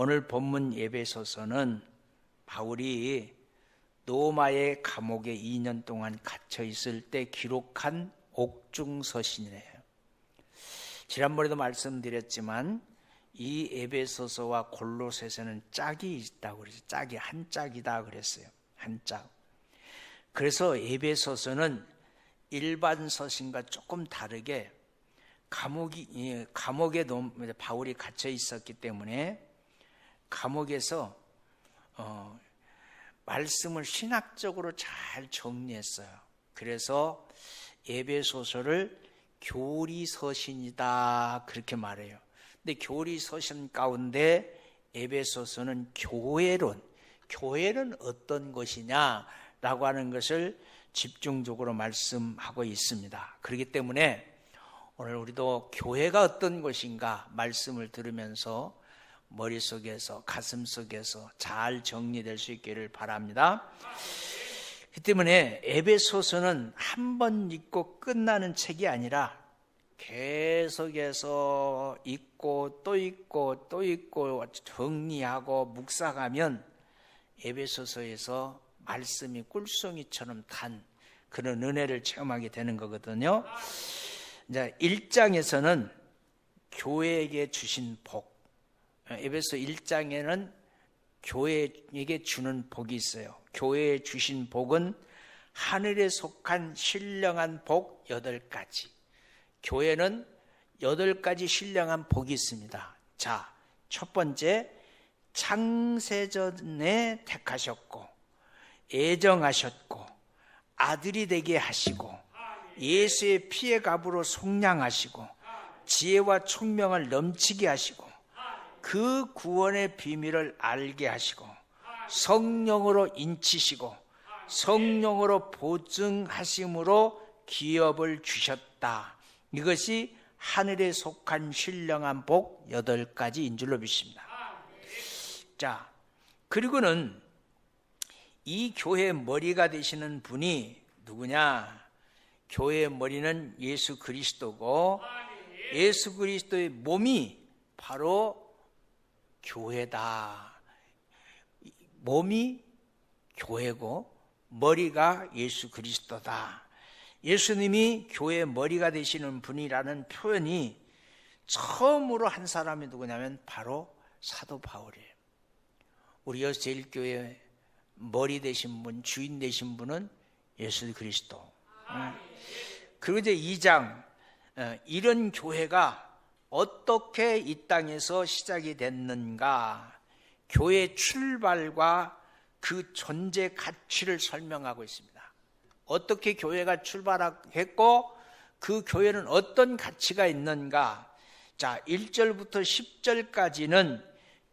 오늘 본문 에베소서는 바울이 로마의 감옥에 2년 동안 갇혀 있을 때 기록한 옥중서신이에요. 지난번에도 말씀드렸지만 이 에베소서와 골로새서는 짝이 있다고 그랬어요. 짝이 한 짝이다 그랬어요. 한 짝. 그래서 에베소서는 일반 서신과 조금 다르게 감옥에 바울이 갇혀 있었기 때문에 감옥에서 말씀을 신학적으로 잘 정리했어요. 그래서 에베소서를 교리서신이다 그렇게 말해요. 근데 교리서신 가운데 에베소서는 교회는 어떤 것이냐라고 하는 것을 집중적으로 말씀하고 있습니다. 그렇기 때문에 오늘 우리도 교회가 어떤 것인가 말씀을 들으면서 머릿속에서 가슴속에서 잘 정리될 수 있기를 바랍니다. 그 때문에 에베소서는 한 번 읽고 끝나는 책이 아니라 계속해서 읽고 또 읽고 또 읽고 정리하고 묵상하면 에베소서에서 말씀이 꿀송이처럼 단 그런 은혜를 체험하게 되는 거거든요. 이제 1장에서는 교회에게 주신 복, 에베소 1장에는 교회에게 주는 복이 있어요. 교회에 주신 복은 하늘에 속한 신령한 복 8가지. 교회는 8가지 신령한 복이 있습니다. 자, 첫 번째, 창세전에 택하셨고 애정하셨고 아들이 되게 하시고 예수의 피의 값으로 속량하시고 지혜와 총명을 넘치게 하시고 그 구원의 비밀을 알게 하시고 성령으로 인치시고 성령으로 보증하심으로 기업을 주셨다. 이것이 하늘에 속한 신령한 복 8가지인 줄로 믿습니다. 자, 그리고는 이 교회의 머리가 되시는 분이 누구냐? 교회의 머리는 예수 그리스도고 예수 그리스도의 몸이 바로 교회다. 몸이 교회고 머리가 예수 그리스도다. 예수님이 교회의 머리가 되시는 분이라는 표현이 처음으로 한 사람이 누구냐면 바로 사도 바울이에요. 우리 여수제일교회 머리 되신 분, 주인 되신 분은 예수 그리스도. 그리고 이제 2장, 이런 교회가 어떻게 이 땅에서 시작이 됐는가, 교회의 출발과 그 존재 가치를 설명하고 있습니다. 어떻게 교회가 출발했고 그 교회는 어떤 가치가 있는가. 자, 1절부터 10절까지는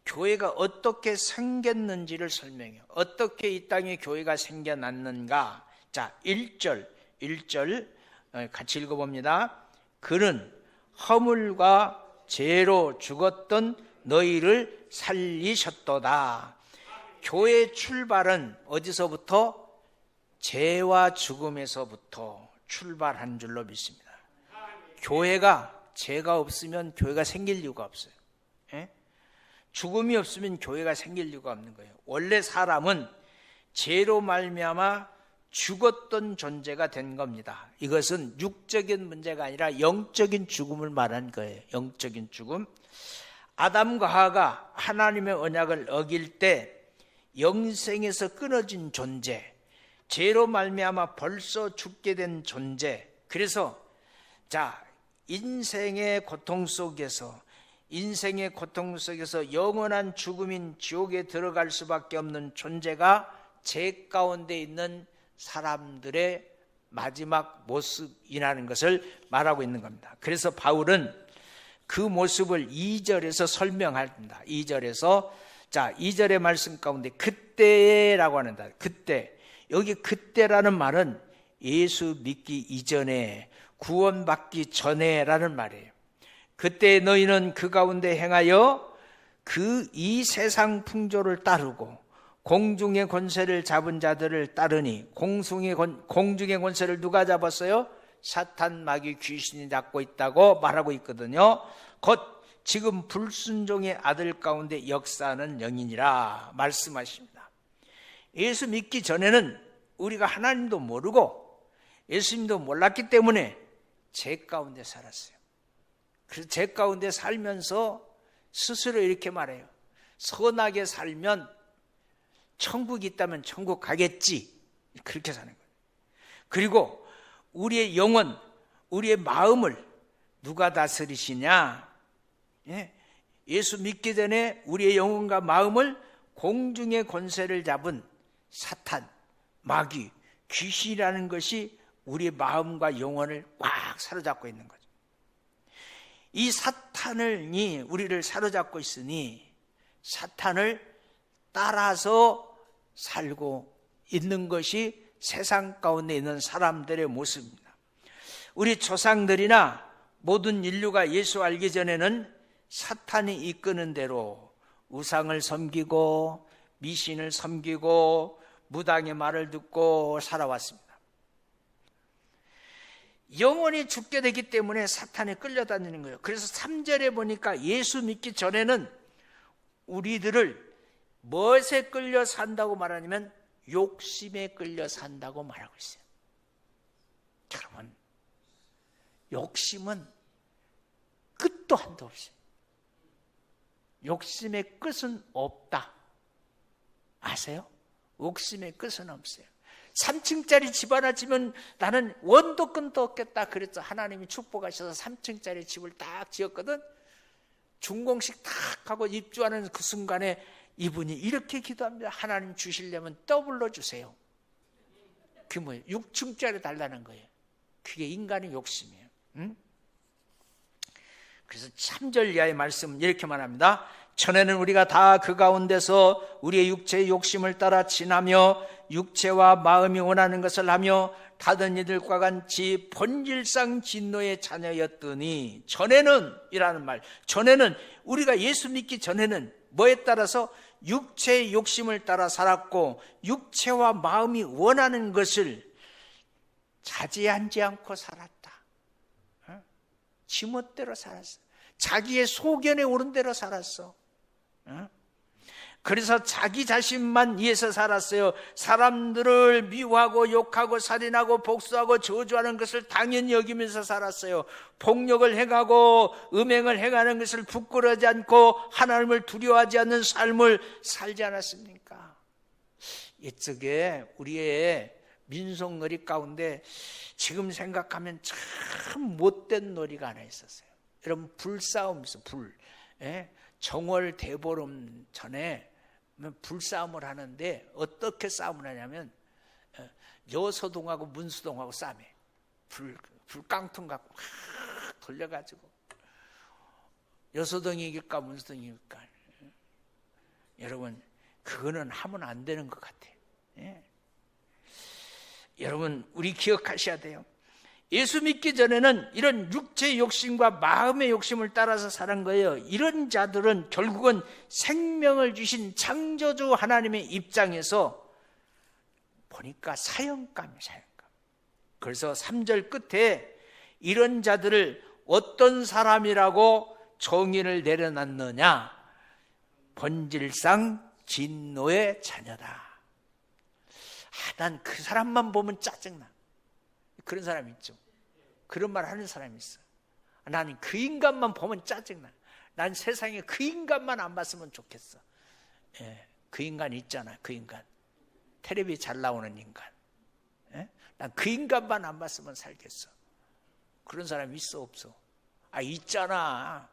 교회가 어떻게 생겼는지를 설명해요. 어떻게 이 땅에 교회가 생겨났는가. 자, 1절 같이 읽어봅니다. 그는 허물과 죄로 죽었던 너희를 살리셨도다. 교회의 출발은 어디서부터? 죄와 죽음에서부터 출발한 줄로 믿습니다. 교회가 죄가 없으면 교회가 생길 이유가 없어요. 죽음이 없으면 교회가 생길 이유가 없는 거예요. 원래 사람은 죄로 말미암아 죽었던 존재가 된 겁니다. 이것은 육적인 문제가 아니라 영적인 죽음을 말한 거예요. 영적인 죽음. 아담과 하와가 하나님의 언약을 어길 때 영생에서 끊어진 존재, 죄로 말미암아 벌써 죽게 된 존재. 그래서 자, 인생의 고통 속에서 영원한 죽음인 지옥에 들어갈 수밖에 없는 존재가 죄 가운데 있는 사람들의 마지막 모습이라는 것을 말하고 있는 겁니다. 그래서 바울은 그 모습을 2절에서 설명합니다. 2절에서 자, 2절의 말씀 가운데 그때라고 하는다. 그때. 여기 그때라는 말은 예수 믿기 이전에, 구원받기 전에라는 말이에요. 그때 너희는 그 가운데 행하여 이 세상 풍조를 따르고 공중의 권세를 잡은 자들을 따르니, 공중의 권세를 누가 잡았어요? 사탄, 마귀, 귀신이 잡고 있다고 말하고 있거든요. 곧 지금 불순종의 아들 가운데 역사하는 영이니라 말씀하십니다. 예수 믿기 전에는 우리가 하나님도 모르고 예수님도 몰랐기 때문에 죄 가운데 살았어요. 그래서 죄 가운데 살면서 스스로 이렇게 말해요. 선하게 살면 천국이 있다면 천국 가겠지. 그렇게 사는 거예요. 그리고 우리의 영혼, 우리의 마음을 누가 다스리시냐? 예수 믿기 전에 우리의 영혼과 마음을 공중의 권세를 잡은 사탄, 마귀, 귀신이라는 것이 우리의 마음과 영혼을 꽉 사로잡고 있는 거죠. 이 사탄이 우리를 사로잡고 있으니 사탄을 따라서 살고 있는 것이 세상 가운데 있는 사람들의 모습입니다. 우리 조상들이나 모든 인류가 예수 알기 전에는 사탄이 이끄는 대로 우상을 섬기고 미신을 섬기고 무당의 말을 듣고 살아왔습니다. 영원히 죽게 되기 때문에 사탄에 끌려다니는 거예요. 그래서 3절에 보니까 예수 믿기 전에는 우리들을 무엇에 끌려 산다고 말하냐면 욕심에 끌려 산다고 말하고 있어요. 여러분, 욕심은 끝도 한도 없어요. 욕심의 끝은 없다. 아세요? 욕심의 끝은 없어요. 3층짜리 집 하나 지면 나는 원도 끈도 없겠다 그랬죠. 하나님이 축복하셔서 3층짜리 집을 딱 지었거든. 준공식 딱 하고 입주하는 그 순간에 이분이 이렇게 기도합니다. 하나님 주시려면 더블로 주세요. 그게 뭐예요? 6층짜리 달라는 거예요. 그게 인간의 욕심이에요. 응? 그래서 3절 이하의 말씀은 이렇게 말합니다. 전에는 우리가 다 그 가운데서 우리의 육체의 욕심을 따라 지나며 육체와 마음이 원하는 것을 하며 다른 이들과 같이 본질상 진노의 자녀였더니, 전에는 이라는 말, 전에는 우리가 예수 믿기 전에는 뭐에 따라서 육체의 욕심을 따라 살았고 육체와 마음이 원하는 것을 자제하지 않고 살았다. 지멋대로 살았어. 자기의 소견에 오른 대로 살았어. 그래서 자기 자신만 위해서 살았어요. 사람들을 미워하고 욕하고 살인하고 복수하고 저주하는 것을 당연히 여기면서 살았어요. 폭력을 행하고 음행을 행하는 것을 부끄러워하지 않고 하나님을 두려워하지 않는 삶을 살지 않았습니까? 이쪽에 우리의 민속놀이 가운데 지금 생각하면 참 못된 놀이가 하나 있었어요. 여러분, 불싸움 있어. 정월 대보름 전에 불싸움을 하는데 어떻게 싸움을 하냐면 여소동하고 문수동하고 싸움해. 불깡통 갖고 막 돌려가지고 여소동이 이길까 문수동이 이길까. 여러분, 그거는 하면 안 되는 것 같아요. 여러분, 우리 기억하셔야 돼요. 예수 믿기 전에는 이런 육체의 욕심과 마음의 욕심을 따라서 사는 거예요. 이런 자들은 결국은 생명을 주신 창조주 하나님의 입장에서 보니까 사형감이에요, 사형감. 그래서 3절 끝에 이런 자들을 어떤 사람이라고 정의를 내려놨느냐? 본질상 진노의 자녀다. 난 그 사람만 보면 짜증나. 그런 사람이 있죠. 그런 말 하는 사람이 있어. 나는 그 인간만 보면 짜증나. 난 세상에 그 인간만 안 봤으면 좋겠어. 그 인간 있잖아. 그 인간. 텔레비 잘 나오는 인간. 난 그 인간만 안 봤으면 살겠어. 그런 사람이 있어, 없어? 있잖아.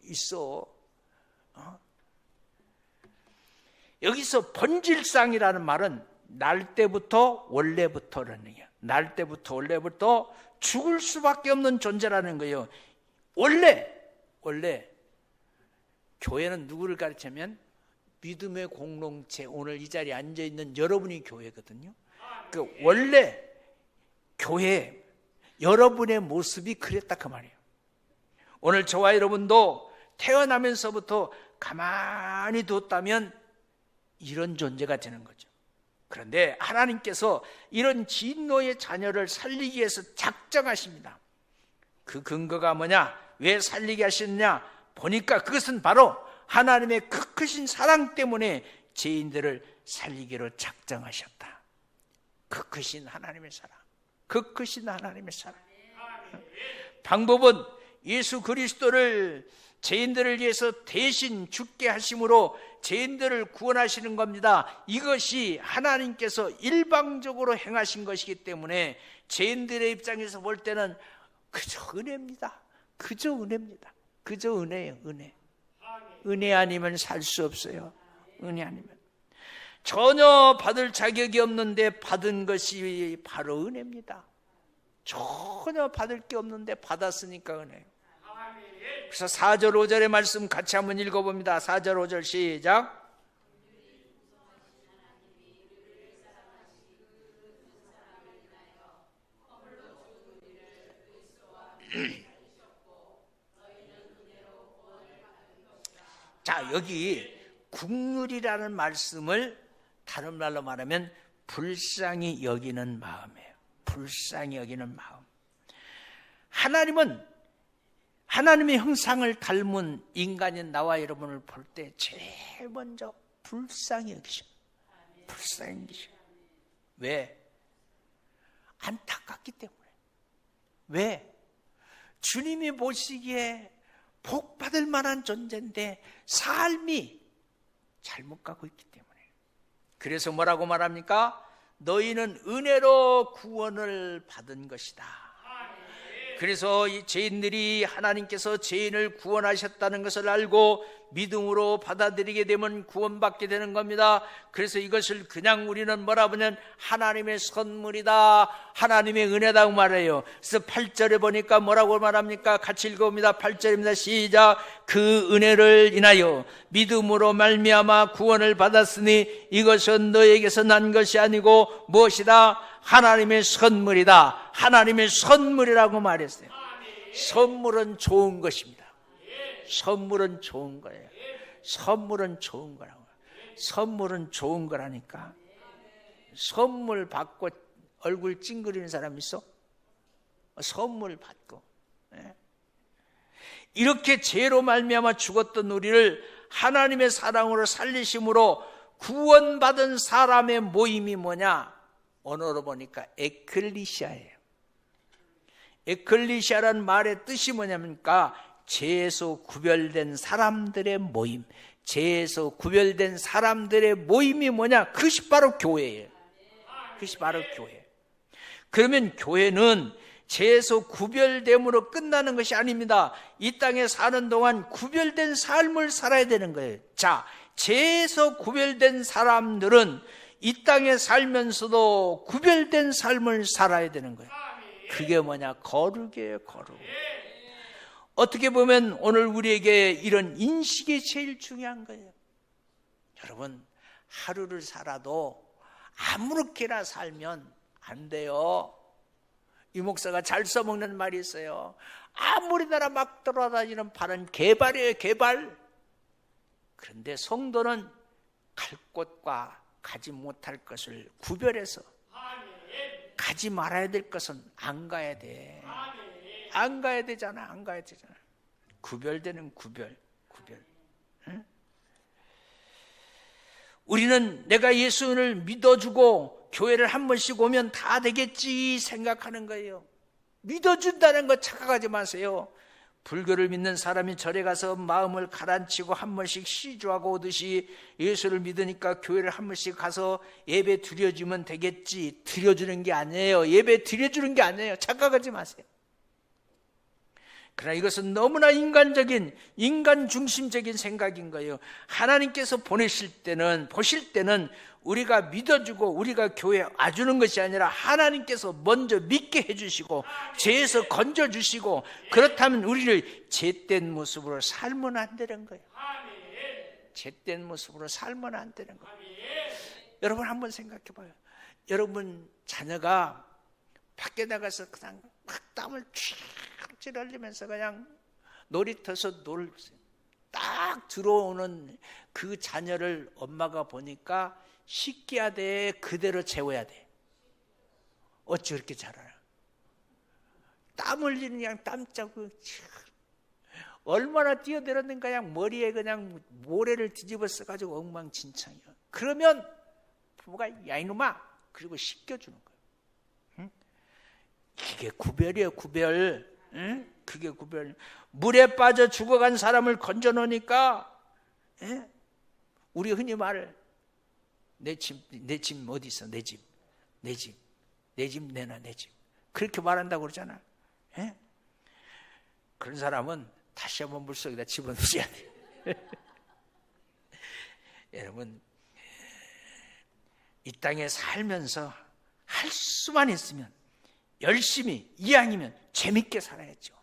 있어. 여기서 본질상이라는 말은 날 때부터 원래부터라는 얘기야. 날 때부터 원래부터 죽을 수밖에 없는 존재라는 거예요. 원래 교회는 누구를 가르치면 믿음의 공동체, 오늘 이 자리에 앉아있는 여러분이 교회거든요. 그 원래 교회 여러분의 모습이 그랬다 그 말이에요. 오늘 저와 여러분도 태어나면서부터 가만히 뒀다면 이런 존재가 되는 거죠. 그런데 하나님께서 이런 진노의 자녀를 살리기 위해서 작정하십니다. 그 근거가 뭐냐? 왜 살리게 하시느냐? 보니까 그것은 바로 하나님의 그 크신 사랑 때문에 죄인들을 살리기로 작정하셨다. 그 크신 하나님의 사랑, 그 크신 하나님의 사랑. 방법은 예수 그리스도를 죄인들을 위해서 대신 죽게 하심으로 죄인들을 구원하시는 겁니다. 이것이 하나님께서 일방적으로 행하신 것이기 때문에 죄인들의 입장에서 볼 때는 그저 은혜입니다. 그저 은혜입니다. 그저 은혜예요. 은혜. 은혜 아니면 살 수 없어요. 은혜 아니면. 전혀 받을 자격이 없는데 받은 것이 바로 은혜입니다. 전혀 받을 게 없는데 받았으니까 은혜예요. 그래서 4절 5절의 말씀 같이 한번 읽어봅니다. 4절 5절 시작. 자, 여기 국률이라는 말씀을 다른 말로 말하면 불쌍히 여기는 마음이에요. 불쌍히 여기는 마음. 하나님은 하나님의 형상을 닮은 인간인 나와 여러분을 볼 때 제일 먼저 불쌍히 여기셔. 불쌍히 여기셔. 왜? 안타깝기 때문에. 왜? 주님이 보시기에 복 받을 만한 존재인데 삶이 잘못 가고 있기 때문에. 그래서 뭐라고 말합니까? 너희는 은혜로 구원을 받은 것이다. 그래서 이 죄인들이 하나님께서 죄인을 구원하셨다는 것을 알고 믿음으로 받아들이게 되면 구원받게 되는 겁니다. 그래서 이것을 그냥 우리는 뭐라 보면 하나님의 선물이다, 하나님의 은혜다고 말해요. 그래서 8절에 보니까 뭐라고 말합니까? 같이 읽어봅니다. 8절입니다. 시작. 그 은혜를 인하여 믿음으로 말미암아 구원을 받았으니 이것은 너에게서 난 것이 아니고 무엇이다? 하나님의 선물이다. 하나님의 선물이라고 말했어요. 선물은 좋은 것입니다. 선물은 좋은 거예요. 선물은 좋은 거라고. 선물은 좋은 거라니까. 선물 받고 얼굴 찡그리는 사람 있어? 선물 받고. 이렇게 죄로 말미암아 죽었던 우리를 하나님의 사랑으로 살리심으로 구원받은 사람의 모임이 뭐냐? 언어로 보니까 에클리시아예요. 에클리시아라는 말의 뜻이 뭐냐니까 죄에서 구별된 사람들의 모임. 죄에서 구별된 사람들의 모임이 뭐냐? 그것이 바로 교회예요. 그것이 바로 교회. 그러면 교회는 죄에서 구별됨으로 끝나는 것이 아닙니다. 이 땅에 사는 동안 구별된 삶을 살아야 되는 거예요. 자, 죄에서 구별된 사람들은 이 땅에 살면서도 구별된 삶을 살아야 되는 거예요. 그게 뭐냐? 거룩이에요. 거룩. 어떻게 보면 오늘 우리에게 이런 인식이 제일 중요한 거예요. 여러분, 하루를 살아도 아무렇게나 살면 안 돼요. 이 목사가 잘 써먹는 말이 있어요. 아무리나라 막 돌아다니는 발은 개발이에요. 개발. 그런데 성도는 갈 곳과 가지 못할 것을 구별해서 가지 말아야 될 것은 안 가야 돼. 안 가야 되잖아. 안 가야 되잖아. 구별되는 구별. 응? 우리는 내가 예수를 믿어주고 교회를 한 번씩 오면 다 되겠지 생각하는 거예요. 믿어준다는 거 착각하지 마세요. 불교를 믿는 사람이 절에 가서 마음을 가라앉히고 한 번씩 시주하고 오듯이 예수를 믿으니까 교회를 한 번씩 가서 예배 드려주면 되겠지. 드려주는 게 아니에요. 예배 드려주는 게 아니에요. 착각하지 마세요. 그러나 이것은 너무나 인간적인, 인간 중심적인 생각인 거예요. 하나님께서 보실 때는 우리가 믿어주고 우리가 교회에 와주는 것이 아니라 하나님께서 먼저 믿게 해주시고 죄에서 건져주시고, 그렇다면 우리를 죄된 모습으로 살면 안 되는 거예요. 죄된 모습으로 살면 안 되는 거예요. 여러분 한번 생각해 봐요. 여러분 자녀가 밖에 나가서 그냥 막 땀을 쥐질 흘리면서 그냥 놀이터에서 놀았어요. 딱 들어오는 그 자녀를 엄마가 보니까 씻겨야 돼, 그대로 재워야 돼. 어찌 그렇게 잘 알아? 땀 흘리는 그냥 땀자국. 얼마나 뛰어들었는가. 그냥 머리에 그냥 모래를 뒤집어 써가지고 엉망진창이야. 그러면 부모가 야 이놈아 그리고 씻겨주는 거예요. 응? 그게 구별이에요. 구별. 응? 그게 구별. 물에 빠져 죽어간 사람을 건져놓으니까 우리 흔히 말을 내 집 어디 있어? 내 집 내놔 내 집. 그렇게 말한다고 그러잖아. 예? 그런 사람은 다시 한번 물속에다 집어넣어야 돼요. 여러분, 이 땅에 살면서 할 수만 있으면 열심히 이왕이면 재밌게 살아야죠.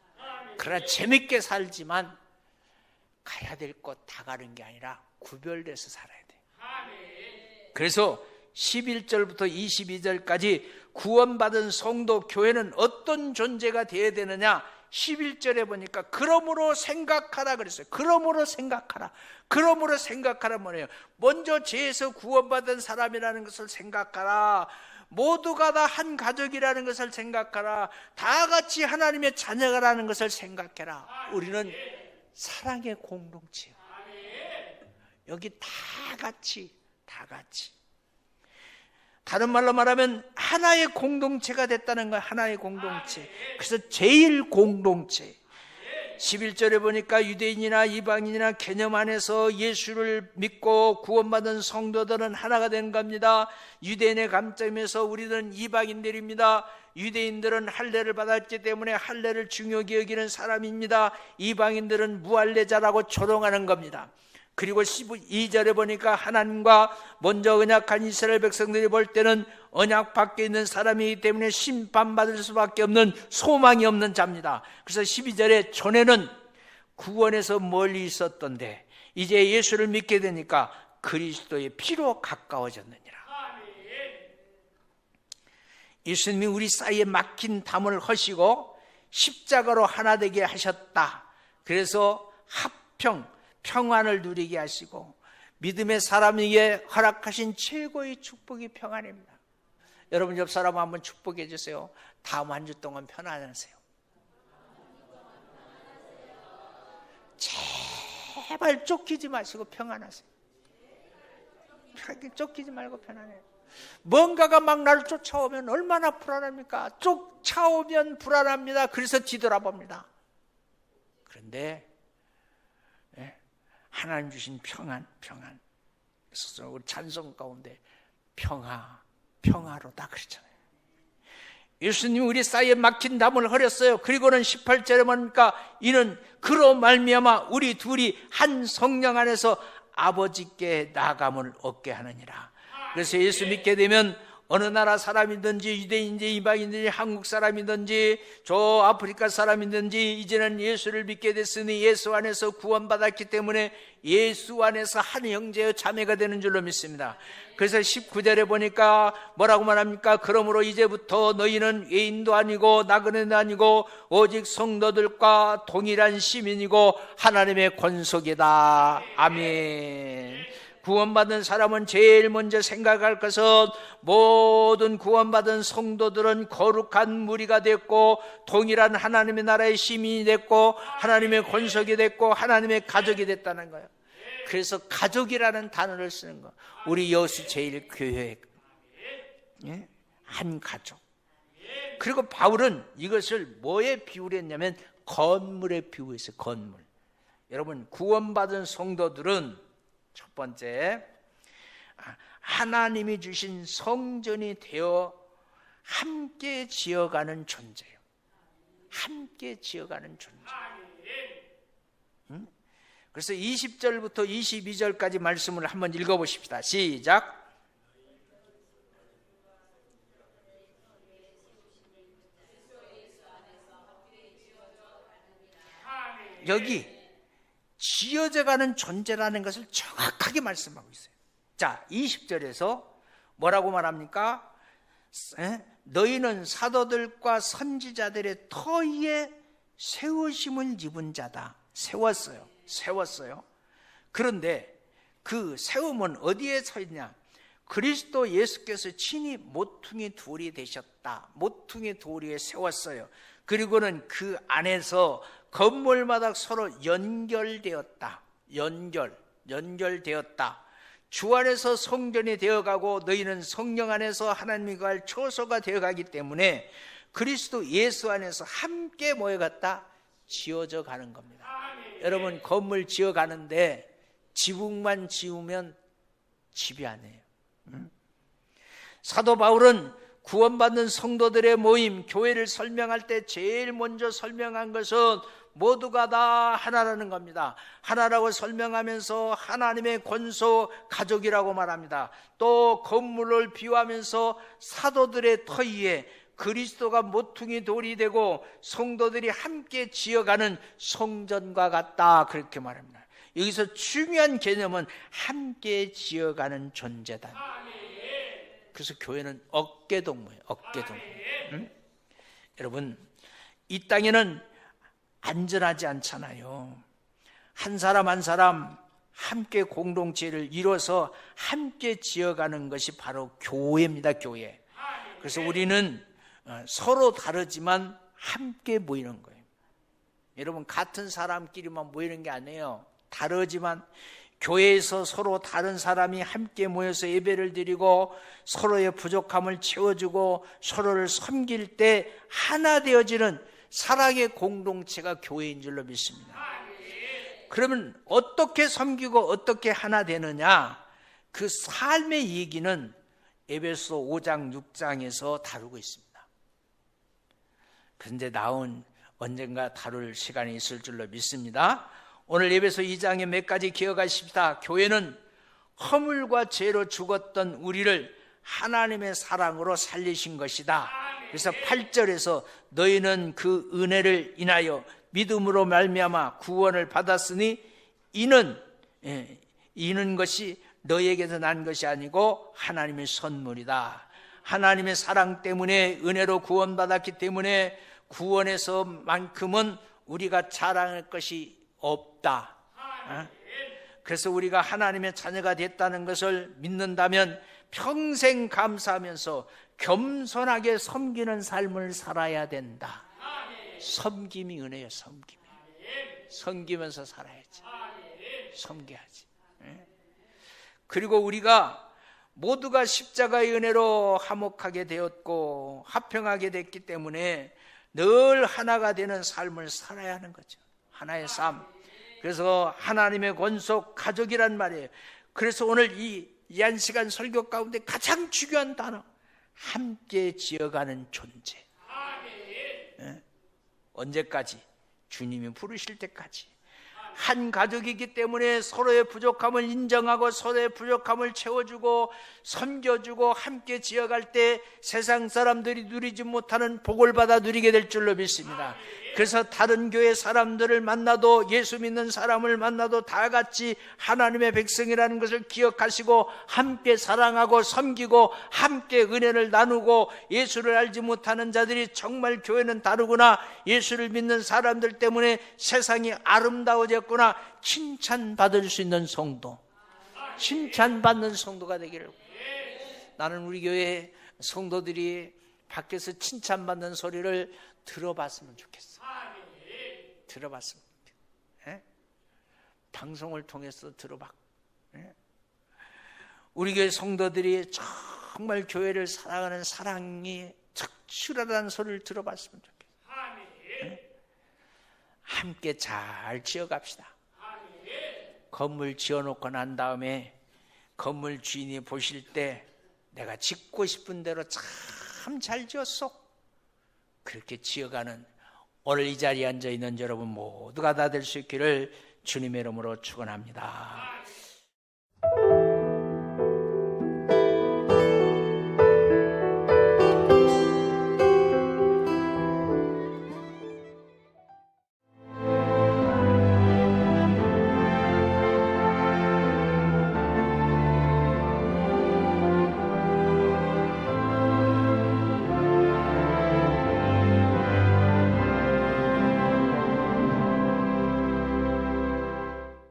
그러나 재밌게 살지만 가야 될 곳 다 가는 게 아니라 구별돼서 살아야 돼요. 그래서 11절부터 22절까지 구원받은 성도 교회는 어떤 존재가 되어야 되느냐. 11절에 보니까 그러므로 생각하라 그랬어요. 그러므로 생각하라. 그러므로 생각하라 뭐예요? 먼저 죄에서 구원받은 사람이라는 것을 생각하라. 모두가 다 한 가족이라는 것을 생각하라. 다 같이 하나님의 자녀가라는 것을 생각해라. 우리는 사랑의 공동체예요. 여기 다 같이 다른 말로 말하면 하나의 공동체가 됐다는 거예요. 하나의 공동체. 그래서 제일 공동체. 11절에 보니까 유대인이나 이방인이나 개념 안에서 예수를 믿고 구원받은 성도들은 하나가 된 겁니다. 유대인의 관점에서 우리는 이방인들입니다. 유대인들은 할례를 받았기 때문에 할례를 중요하게 여기는 사람입니다. 이방인들은 무할례자라고 조롱하는 겁니다. 그리고 12절에 보니까 하나님과 먼저 언약한 이스라엘 백성들이 볼 때는 언약 밖에 있는 사람이기 때문에 심판받을 수밖에 없는 소망이 없는 자입니다. 그래서 12절에 전에는 구원에서 멀리 있었던데 이제 예수를 믿게 되니까 그리스도의 피로 가까워졌느니라. 예수님이 우리 사이에 막힌 담을 허시고 십자가로 하나 되게 하셨다. 그래서 평안을 누리게 하시고 믿음의 사람에게 허락하신 최고의 축복이 평안입니다. 여러분 옆 사람 한번 축복해 주세요. 다음 한 주 동안 편안하세요. 제발 쫓기지 마시고 평안하세요. 쫓기지 말고 편안해요. 뭔가가 막 나를 쫓아오면 얼마나 불안합니까? 쫓아오면 불안합니다. 그래서 뒤돌아봅니다. 그런데 하나님 주신 평안. 그래서 우리 찬송 가운데 평화로다 그랬잖아요. 예수님이 우리 사이에 막힌 담을 허렸어요. 그리고는 18절에 보니까 이는 그로 말미암아 우리 둘이 한 성령 안에서 아버지께 나아감을 얻게 하느니라. 그래서 예수 믿게 되면 어느 나라 사람이든지 유대인인지 이방인인지 한국 사람이든지 저 아프리카 사람이든지 이제는 예수를 믿게 됐으니 예수 안에서 구원받았기 때문에 예수 안에서 한 형제여 자매가 되는 줄로 믿습니다. 그래서 19절에 보니까 뭐라고 말합니까? 그러므로 이제부터 너희는 외인도 아니고 나그네도 아니고 오직 성도들과 동일한 시민이고 하나님의 권속이다. 아멘. 구원받은 사람은 제일 먼저 생각할 것은 모든 구원받은 성도들은 거룩한 무리가 됐고 동일한 하나님의 나라의 시민이 됐고 하나님의 권속이 됐고 하나님의 가족이 됐다는 거예요. 그래서 가족이라는 단어를 쓰는 거. 우리 여수 제일교회 한 가족. 그리고 바울은 이것을 뭐에 비유를 했냐면 건물에 비유했어요. 건물. 여러분 구원받은 성도들은 첫 번째, 하나님이 주신 성전이 되어 함께 지어가는 존재예요. 함께 지어가는 존재. 그래서 20절부터 22절까지 말씀을 한번 읽어보십시다. 시작. 여기 지어져가는 존재라는 것을 정확하게 말씀하고 있어요. 자, 20절에서 뭐라고 말합니까? 너희는 사도들과 선지자들의 터위에 세우심을 입은 자다. 세웠어요. 그런데 그 세움은 어디에 서 있냐? 그리스도 예수께서 친히 모퉁이 돌이 되셨다. 모퉁이 돌 위에 세웠어요. 그리고는 그 안에서 건물마다 서로 연결되었다. 연결되었다. 주 안에서 성전이 되어가고 너희는 성령 안에서 하나님과 할 초소가 되어가기 때문에 그리스도 예수 안에서 함께 모여갔다 지어져 가는 겁니다. 여러분, 건물 지어가는데 지붕만 지으면 집이 아니에요. 사도 바울은 구원받는 성도들의 모임, 교회를 설명할 때 제일 먼저 설명한 것은 모두가 다 하나라는 겁니다. 하나라고 설명하면서 하나님의 권소 가족이라고 말합니다. 또 건물을 비유하면서 사도들의 터 위에 그리스도가 모퉁이 돌이 되고 성도들이 함께 지어가는 성전과 같다, 그렇게 말합니다. 여기서 중요한 개념은 함께 지어가는 존재다. 그래서 교회는 어깨동무예요. 어깨동무. 여러분, 이 땅에는 안전하지 않잖아요. 한 사람 한 사람 함께 공동체를 이뤄서 함께 지어가는 것이 바로 교회입니다. 교회. 그래서 우리는 서로 다르지만 함께 모이는 거예요. 여러분, 같은 사람끼리만 모이는 게 아니에요. 다르지만 교회에서 서로 다른 사람이 함께 모여서 예배를 드리고 서로의 부족함을 채워주고 서로를 섬길 때 하나 되어지는 사랑의 공동체가 교회인 줄로 믿습니다. 그러면 어떻게 섬기고 어떻게 하나 되느냐, 그 삶의 얘기는 에베소 5장 6장에서 다루고 있습니다. 그런데 나온 언젠가 다룰 시간이 있을 줄로 믿습니다. 오늘 에베소 2장에 몇 가지 기억하십시다. 교회는 허물과 죄로 죽었던 우리를 하나님의 사랑으로 살리신 것이다. 그래서 8절에서 너희는 그 은혜를 인하여 믿음으로 말미암아 구원을 받았으니 이는 것이 너희에게서 난 것이 아니고 하나님의 선물이다. 하나님의 사랑 때문에 은혜로 구원받았기 때문에 구원에서만큼은 우리가 자랑할 것이 없다. 그래서 우리가 하나님의 자녀가 됐다는 것을 믿는다면 평생 감사하면서 겸손하게 섬기는 삶을 살아야 된다. 섬김이 은혜예요. 섬기면서 살아야지. 섬겨야지. 그리고 우리가 모두가 십자가의 은혜로 화목하게 되었고 화평하게 됐기 때문에 늘 하나가 되는 삶을 살아야 하는 거죠. 하나의 삶. 그래서 하나님의 권속 가족이란 말이에요. 그래서 오늘 이 한 시간 설교 가운데 가장 중요한 단어, 함께 지어가는 존재. 언제까지? 주님이 부르실 때까지. 한 가족이기 때문에 서로의 부족함을 인정하고 서로의 부족함을 채워주고 섬겨주고 함께 지어갈 때 세상 사람들이 누리지 못하는 복을 받아 누리게 될 줄로 믿습니다. 그래서 다른 교회 사람들을 만나도, 예수 믿는 사람을 만나도 다 같이 하나님의 백성이라는 것을 기억하시고 함께 사랑하고 섬기고 함께 은혜를 나누고, 예수를 알지 못하는 자들이 정말 교회는 다르구나, 예수를 믿는 사람들 때문에 세상이 아름다워졌구나, 칭찬받을 수 있는 성도, 칭찬받는 성도가 되기를. 나는 우리 교회 성도들이 밖에서 칭찬받는 소리를 들어봤으면 좋겠어. 들어봤으면 좋겠어. 방송을 통해서 들어봤고, 우리 교회 성도들이 정말 교회를 사랑하는 사랑이 특출하다는 소리를 들어봤으면 좋겠어. 함께 잘 지어갑시다. 건물 지어놓고 난 다음에 건물 주인이 보실 때 내가 짓고 싶은 대로 참 잘 지었어, 그렇게 지어가는 오늘 이 자리에 앉아있는 여러분 모두가 다 될 수 있기를 주님의 이름으로 축원합니다.